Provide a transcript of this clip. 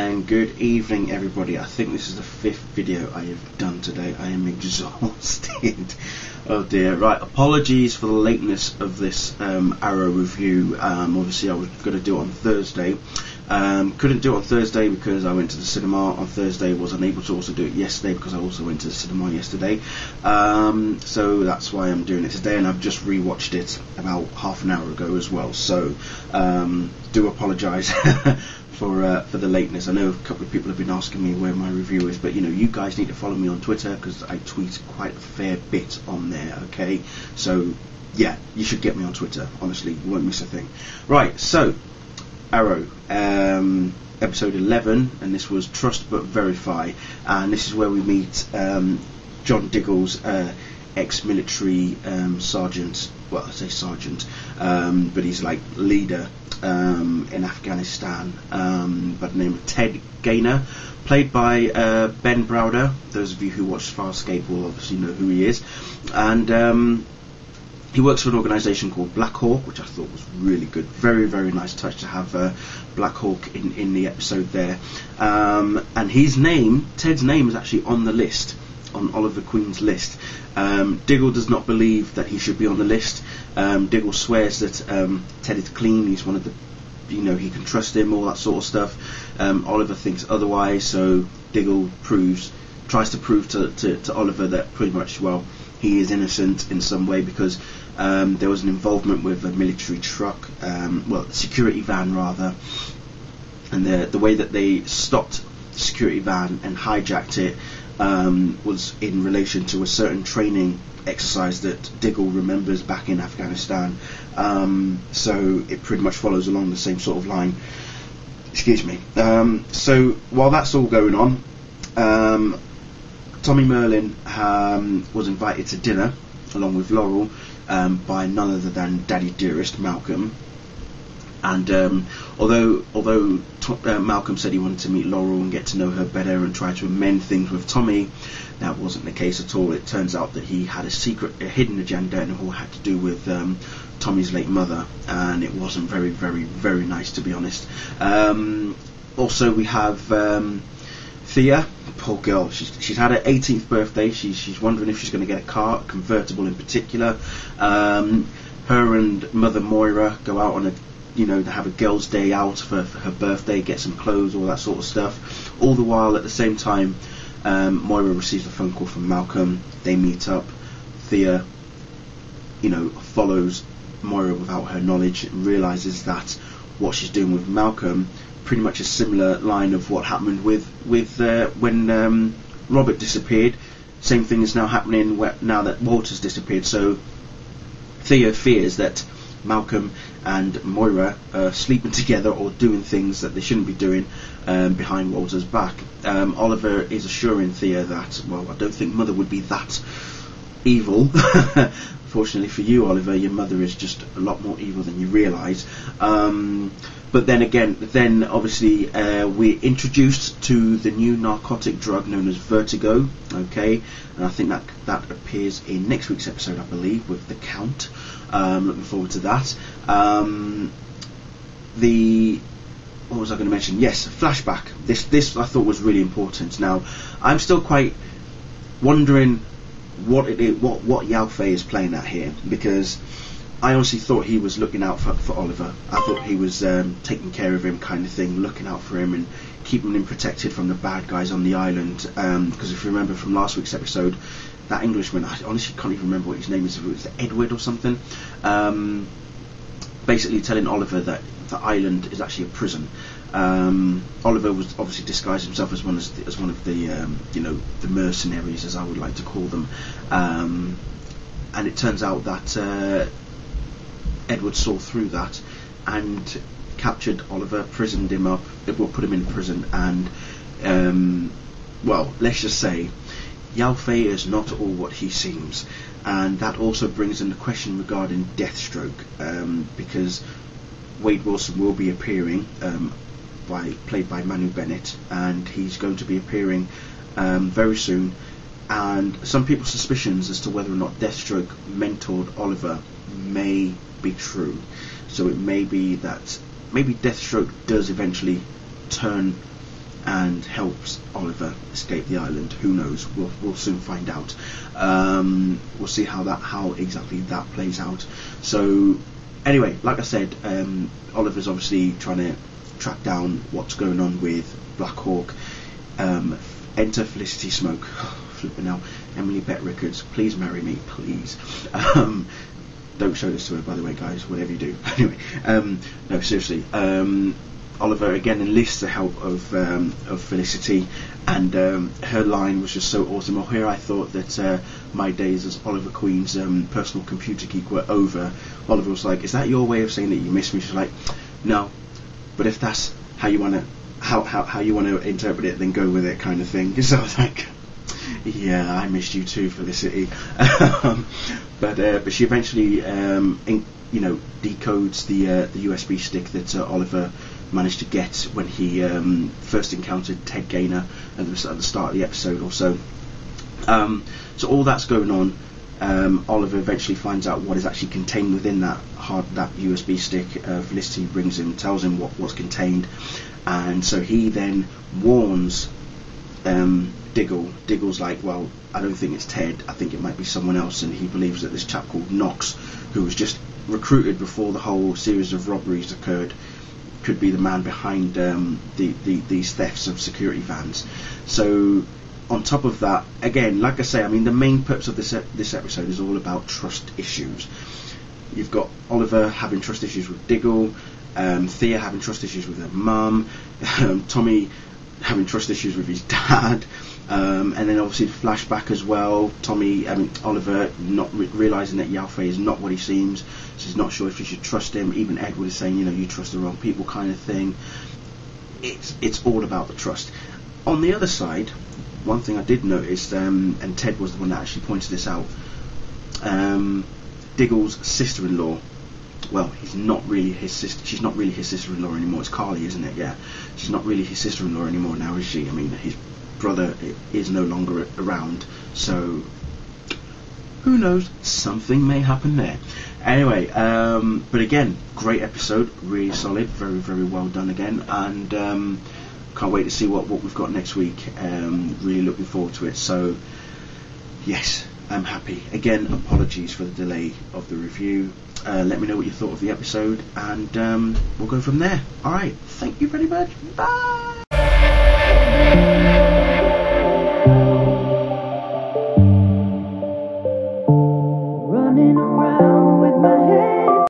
and good evening everybody. I think this is the 5th video I have done today. I am exhausted. Oh dear. Right, apologies for the lateness of this Arrow review. Obviously I was going to do it on Thursday. Couldn't do it on Thursday because I went to the cinema on Thursday. Was unable to also do it yesterday because I also went to the cinema yesterday. So that's why I'm doing it today, and I've just rewatched it about half an hour ago as well. So do apologise for the lateness. I know a couple of people have been asking me where my review is, but you guys need to follow me on Twitter because I tweet quite a fair bit on there. Okay, so yeah, you should get me on Twitter. Honestly, you won't miss a thing. Right, so Arrow, episode 11, and this was Trust But Verify, and this is where we meet John Diggle's ex-military sergeant. Well, I say sergeant, but he's like leader in Afghanistan, by the name of Ted Gaynor, played by Ben Browder. Those of you who watch Farscape will obviously know who he is, and he works for an organisation called Black Hawk, which I thought was really good. Very, very nice touch to have Black Hawk in the episode there. And his name, Ted's name, is actually on the list, on Oliver Queen's list. Diggle does not believe that he should be on the list. Diggle swears that Ted is clean, he's one of the, he can trust him, all that sort of stuff. Oliver thinks otherwise, so Diggle tries to prove to Oliver that pretty much, well, he is innocent in some way because there was an involvement with a military truck, security van rather, and the way that they stopped the security van and hijacked it was in relation to a certain training exercise that Diggle remembers back in Afghanistan. So it pretty much follows along the same sort of line. Excuse me. So while that's all going on, Tommy Merlin was invited to dinner along with Laurel by none other than Daddy Dearest, Malcolm. And although Malcolm said he wanted to meet Laurel and get to know her better and try to amend things with Tommy, that wasn't the case at all. It turns out that he had a hidden agenda, and it all had to do with Tommy's late mother, and it wasn't very, very, very nice, to be honest. Also, we have Thea, poor girl. She's had her 18th birthday. She's wondering if she's going to get a car, a convertible in particular. Her and Mother Moira go out on a, have a girls' day out for her birthday, get some clothes, all that sort of stuff. All the while, at the same time, Moira receives a phone call from Malcolm. They meet up. Thea, follows Moira without her knowledge, and realizes that what she's doing with Malcolm pretty much a similar line of what happened with when Robert disappeared. Same thing is now happening now that Walter's disappeared. So Thea fears that Malcolm and Moira are sleeping together or doing things that they shouldn't be doing behind Walter's back. Oliver is assuring Thea that, well, I don't think Mother would be that evil. Fortunately for you, Oliver, your mother is just a lot more evil than you realise. But then again, obviously we're introduced to the new narcotic drug known as Vertigo. Okay, and I think that appears in next week's episode, I believe, with the Count. Looking forward to that. What was I going to mention? Yes, flashback. This I thought was really important. Now, I'm still quite wondering what Yao Fei is playing at here, because I honestly thought he was looking out for Oliver. I thought he was taking care of him, kind of thing, looking out for him and keeping him protected from the bad guys on the island. Because if you remember from last week's episode, that Englishman, I honestly can't even remember what his name is, if it was Edward or something, basically telling Oliver that the island is actually a prison. Oliver was obviously disguised himself as one of the the mercenaries, as I would like to call them, and it turns out that Edward saw through that and captured Oliver, prisoned him up, put him in prison, and well, let's just say Yao Fei is not all what he seems, and that also brings in the question regarding Deathstroke, because Wade Wilson will be appearing, played by Manu Bennett, and he's going to be appearing very soon, and some people's suspicions as to whether or not Deathstroke mentored Oliver may be true. So it may be that maybe Deathstroke does eventually turn and helps Oliver escape the island. Who knows? We'll soon find out. We'll see how exactly that plays out. So anyway, like I said, Oliver's obviously trying to track down what's going on with Black Hawk. Enter Felicity Smoke. Flipping out. Emily Bett Rickards, please marry me, please. Don't show this to her, by the way, guys, whatever you do. Anyway, no, seriously. Oliver again enlists the help of Felicity, and her line was just so awesome. Well, here I thought that my days as Oliver Queen's personal computer geek were over. Oliver was like, "Is that your way of saying that you miss me?" She's like, "No, but if that's how you want to how you want to interpret it, then go with it," kind of thing. So I was like, yeah, I missed you too, Felicity. But she eventually decodes the USB stick that Oliver managed to get when he first encountered Ted Gaynor at the start of the episode or so. So all that's going on. Oliver eventually finds out what is actually contained within that USB stick. Felicity brings him, tells him what's contained, and so he then warns Diggle. Diggle's like, well, I don't think it's Ted, I think it might be someone else, and he believes that this chap called Knox, who was just recruited before the whole series of robberies occurred, could be the man behind these thefts of security vans. So on top of that, again, like I say, I mean, the main purpose of this episode is all about trust issues. You've got Oliver having trust issues with Diggle, Thea having trust issues with her mum, Tommy having trust issues with his dad, and then obviously the flashback as well. Oliver not realising that Yalfrey is not what he seems, so he's not sure if he should trust him. Even Edward is saying, you trust the wrong people, kind of thing. It's all about the trust. On the other side, one thing I did notice, and Ted was the one that actually pointed this out, Diggle's sister-in-law. Well, she's not really his sister-in-law anymore. It's Carly, isn't it? Yeah, she's not really his sister-in-law anymore now, is she? I mean, his brother is no longer around, so who knows? Something may happen there. Anyway, but again, great episode, really solid, very, very well done again, and can't wait to see what we've got next week. Really looking forward to it. So yes, I'm happy. Again, apologies for the delay of the review. Let me know what you thought of the episode, and we'll go from there. Alright, thank you very much. Bye!